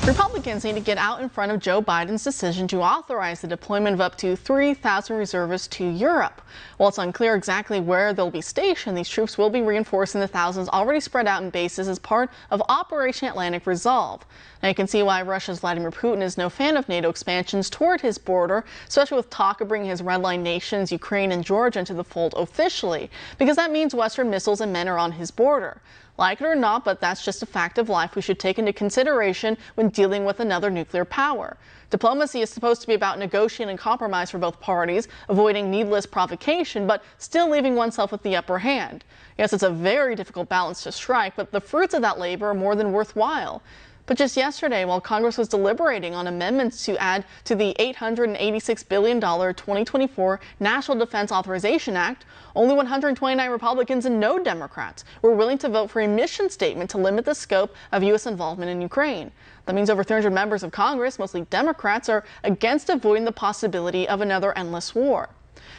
Republicans need to get out in front of Joe Biden's decision to authorize the deployment of up to 3,000 reservists to Europe. While it's unclear exactly where they'll be stationed, these troops will be reinforcing the thousands already spread out in bases as part of Operation Atlantic Resolve. Now you can see why Russia's Vladimir Putin is no fan of NATO expansions toward his border, especially with talk of bringing his red line nations, Ukraine and Georgia, into the fold officially, because that means Western missiles and men are on his border. Like it or not, but that's just a fact of life we should take into consideration when dealing with another nuclear power. Diplomacy is supposed to be about negotiating compromise for both parties, avoiding needless provocation, but still leaving oneself with the upper hand. Yes, it's a very difficult balance to strike, but the fruits of that labor are more than worthwhile. But just yesterday, while Congress was deliberating on amendments to add to the $886 billion 2024 National Defense Authorization Act, only 129 Republicans and no Democrats were willing to vote for a mission statement to limit the scope of U.S. involvement in Ukraine. That means over 300 members of Congress, mostly Democrats, are against avoiding the possibility of another endless war.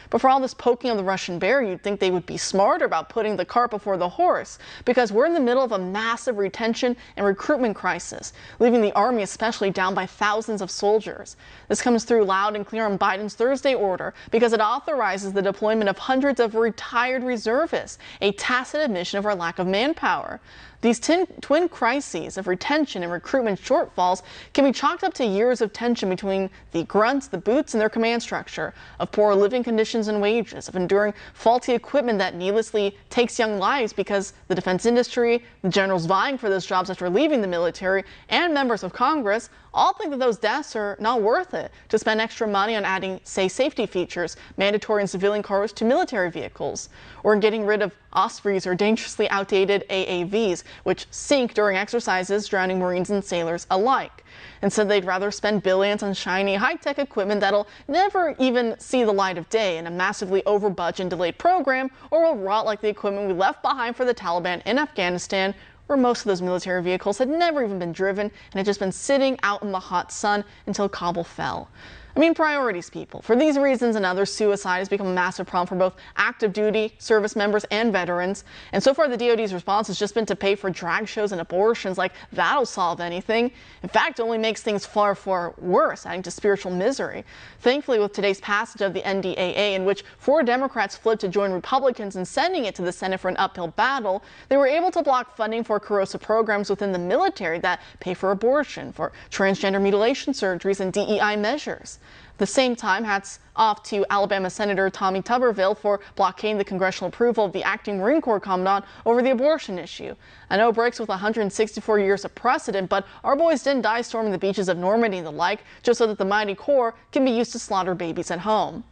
But for all this poking of the Russian bear, you'd think they would be smarter about putting the cart before the horse, because we're in the middle of a massive retention and recruitment crisis, leaving the Army especially down by thousands of soldiers. This comes through loud and clear on Biden's Thursday order, because it authorizes the deployment of hundreds of retired reservists, a tacit admission of our lack of manpower. These twin crises of retention and recruitment shortfalls can be chalked up to years of tension between the grunts, the boots, and their command structure, of poor living conditions and wages, of enduring faulty equipment that needlessly takes young lives because the defense industry, the generals vying for those jobs after leaving the military, and members of Congress all think that those deaths are not worth it to spend extra money on adding, say, safety features, mandatory and civilian cars to military vehicles, or getting rid of Ospreys or dangerously outdated AAVs, which sink during exercises, drowning Marines and sailors alike. Instead, they'd rather spend billions on shiny, high-tech equipment that'll never even see the light of day in a massively over-budgeted and delayed program, or will rot like the equipment we left behind for the Taliban in Afghanistan, where most of those military vehicles had never even been driven and had just been sitting out in the hot sun until Kabul fell. I mean, priorities, people. For these reasons and others, suicide has become a massive problem for both active duty service members and veterans. And so far, the DoD's response has just been to pay for drag shows and abortions. Like that'll solve anything. In fact, it only makes things far, far worse, adding to spiritual misery. Thankfully, with today's passage of the NDAA, in which 4 Democrats flipped to join Republicans in sending it to the Senate for an uphill battle, they were able to block funding for corrosive programs within the military that pay for abortion, for transgender mutilation surgeries, and DEI measures. At the same time, hats off to Alabama Senator Tommy Tuberville for blockading the congressional approval of the acting Marine Corps commandant over the abortion issue. I know it breaks with 164 years of precedent, but our boys didn't die storming the beaches of Normandy and the like just so that the mighty Corps can be used to slaughter babies at home.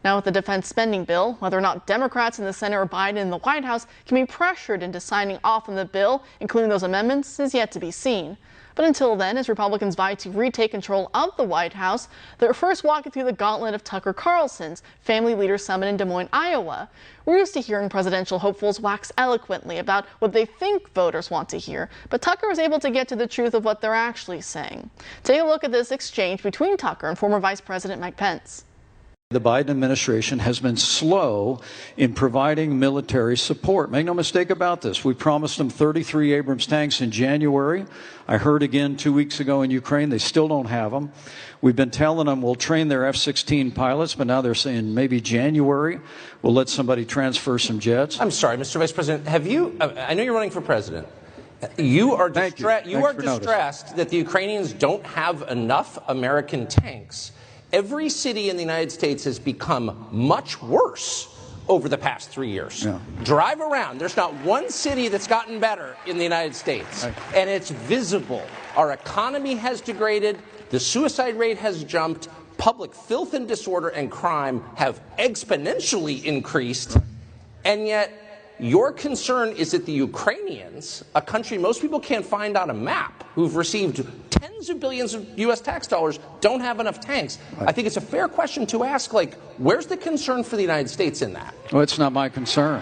Now with the defense spending bill, whether or not Democrats in the Senate or Biden in the White House can be pressured into signing off on the bill, including those amendments, is yet to be seen. But until then, as Republicans vie to retake control of the White House, they're first walking through the gauntlet of Tucker Carlson's Family Leaders Summit in Des Moines, Iowa. We're used to hearing presidential hopefuls wax eloquently about what they think voters want to hear, but Tucker was able to get to the truth of what they're actually saying. Take a look at this exchange between Tucker and former Vice President Mike Pence. The Biden administration has been slow in providing military support. Make no mistake about this. We promised them 33 Abrams tanks in January. I heard again 2 weeks ago in Ukraine, they still don't have them. We've been telling them we'll train their F-16 pilots, but now they're saying maybe January we'll let somebody transfer some jets. I'm sorry, Mr. Vice President, have you, I know you're running for president. You are distressed that the Ukrainians don't have enough American tanks. Every city in the United States has become much worse over the past 3 years. Yeah. Drive around. There's not one city that's gotten better in the United States. And it's visible. Our economy has degraded. The suicide rate has jumped. Public filth and disorder and crime have exponentially increased. And yet, your concern is that the Ukrainians, a country most people can't find on a map, who've received tens of billions of U.S. tax dollars, don't have enough tanks. I think it's a fair question to ask, like, where's the concern for the United States in that? Well, it's not my concern.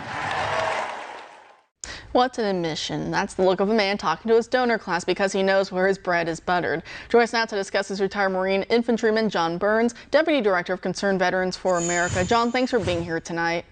What's an admission? That's the look of a man talking to his donor class because he knows where his bread is buttered. Join us now to discuss his retired Marine infantryman John Byrnes, Deputy Director of Concerned Veterans for America. John, thanks for being here tonight.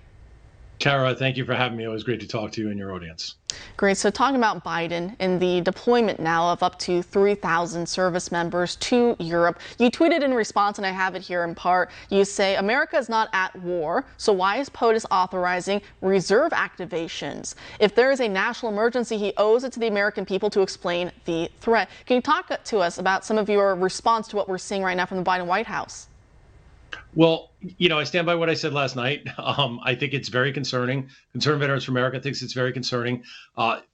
Kara, thank you for having me. It was great to talk to you and your audience. Great. So talking about Biden and the deployment now of up to 3,000 service members to Europe, you tweeted in response, and I have it here in part, you say, America is not at war, so why is POTUS authorizing reserve activations? If there is a national emergency, he owes it to the American people to explain the threat. Can you talk to us about some of your response to what we're seeing right now from the Biden White House? Well, I stand by what I said last night. I think it's very concerning. Concerned Veterans for America thinks it's very concerning.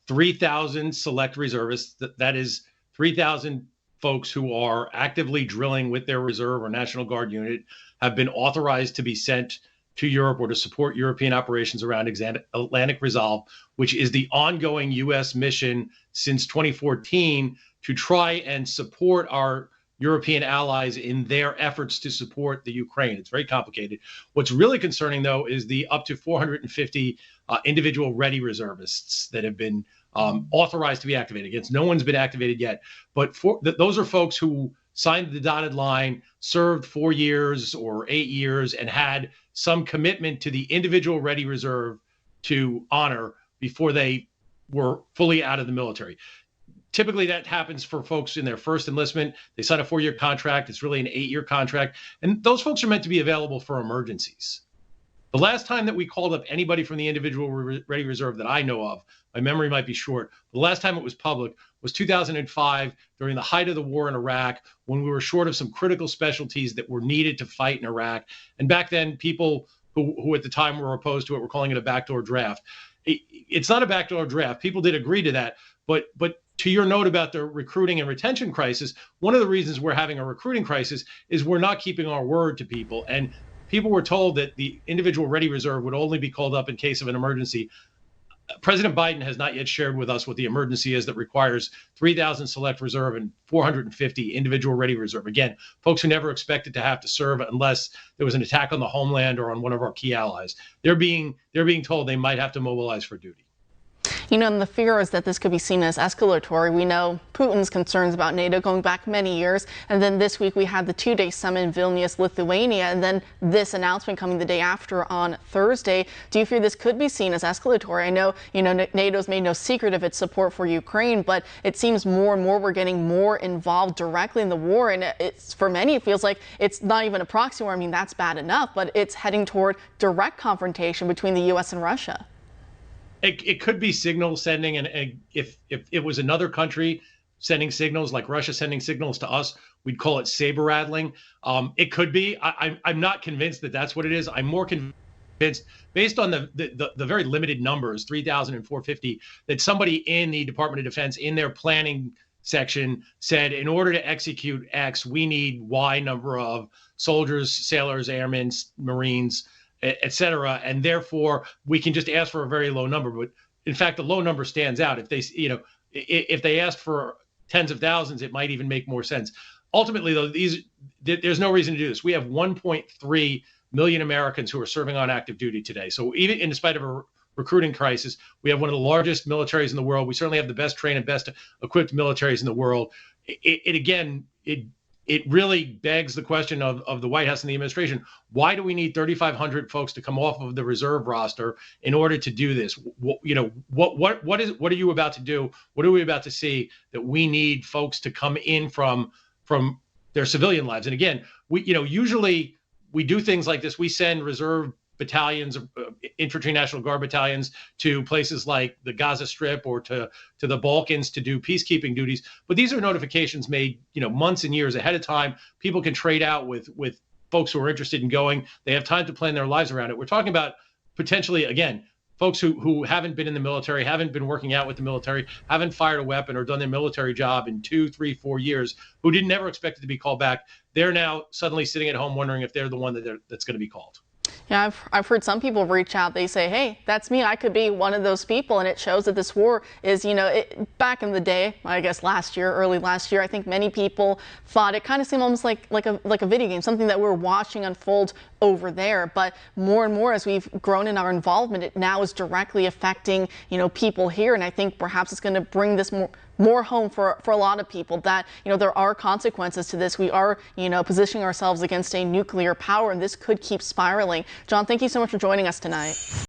3,000 select reservists, that is 3,000 folks who are actively drilling with their reserve or National Guard unit, have been authorized to be sent to Europe or to support European operations around Atlantic Resolve, which is the ongoing U.S. mission since 2014 to try and support our European allies in their efforts to support the Ukraine. It's very complicated. What's really concerning, though, is the up to 450 individual ready reservists that have been authorized to be activated. Against no one's been activated yet, but those are folks who signed the dotted line, served 4 years or 8 years, and had some commitment to the individual ready reserve to honor before they were fully out of the military. Typically, that happens for folks in their first enlistment. They sign a 4-year contract. It's really an 8-year contract. And those folks are meant to be available for emergencies. The last time that we called up anybody from the individual ready reserve that I know of, my memory might be short, the last time it was public was 2005 during the height of the war in Iraq, when we were short of some critical specialties that were needed to fight in Iraq. And back then, people who at the time were opposed to it were calling it a backdoor draft. It's not a backdoor draft. People did agree to that. But to your note about the recruiting and retention crisis, one of the reasons we're having a recruiting crisis is we're not keeping our word to people. And people were told that the individual ready reserve would only be called up in case of an emergency. President Biden has not yet shared with us what the emergency is that requires 3,000 select reserve and 450 individual ready reserve. Again, folks who never expected to have to serve unless there was an attack on the homeland or on one of our key allies. They're being told they might have to mobilize for duty. And the fear is that this could be seen as escalatory. We know Putin's concerns about NATO going back many years. And then this week we had the 2-day summit in Vilnius, Lithuania, and then this announcement coming the day after on Thursday. Do you fear this could be seen as escalatory? I know, NATO's made no secret of its support for Ukraine, but it seems more and more we're getting more involved directly in the war. And for many, it feels like it's not even a proxy war. I mean, that's bad enough, but it's heading toward direct confrontation between the U.S. and Russia. It could be signal sending, and if it was another country sending signals, like Russia sending signals to us, we'd call it saber rattling. It could be. I'm not convinced that that's what it is. I'm more convinced, based on the very limited numbers, 3,000 and 450, that somebody in the Department of Defense, in their planning section, said, in order to execute X, we need Y number of soldiers, sailors, airmen, Marines, et cetera, and therefore we can just ask for a very low number. But in fact, the low number stands out. If they asked for tens of thousands, it might even make more sense. Ultimately, though, there's no reason to do this. We have 1.3 million Americans who are serving on active duty today. So even in spite of a recruiting crisis, we have one of the largest militaries in the world. We certainly have the best trained and best equipped militaries in the world. It really begs the question of the White House and the administration. Why do we need 3,500 folks to come off of the reserve roster in order to do this? What are you about to do? What are we about to see that we need folks to come in from their civilian lives? And again, usually we do things like this. We send reserve battalions, infantry National Guard battalions, to places like the Gaza Strip or to the Balkans to do peacekeeping duties. But these are notifications made, months and years ahead of time. People can trade out with folks who are interested in going. They have time to plan their lives around it. We're talking about potentially, again, folks who haven't been in the military, haven't been working out with the military, haven't fired a weapon or done their military job in 2, 3, 4 years, who didn't never expect it to be called back. They're now suddenly sitting at home wondering if they're the one that's going to be called. Yeah, I've heard some people reach out. They say, hey, that's me. I could be one of those people. And it shows that this war is, back in the day, I guess early last year, I think many people thought it kind of seemed almost like a video game, something that we're watching unfold over there. But more and more, as we've grown in our involvement, it now is directly affecting, people here. And I think perhaps it's going to bring this more home for a lot of people, that there are consequences to this. We are positioning ourselves against a nuclear power, and this could keep spiraling. John, thank you so much for joining us tonight.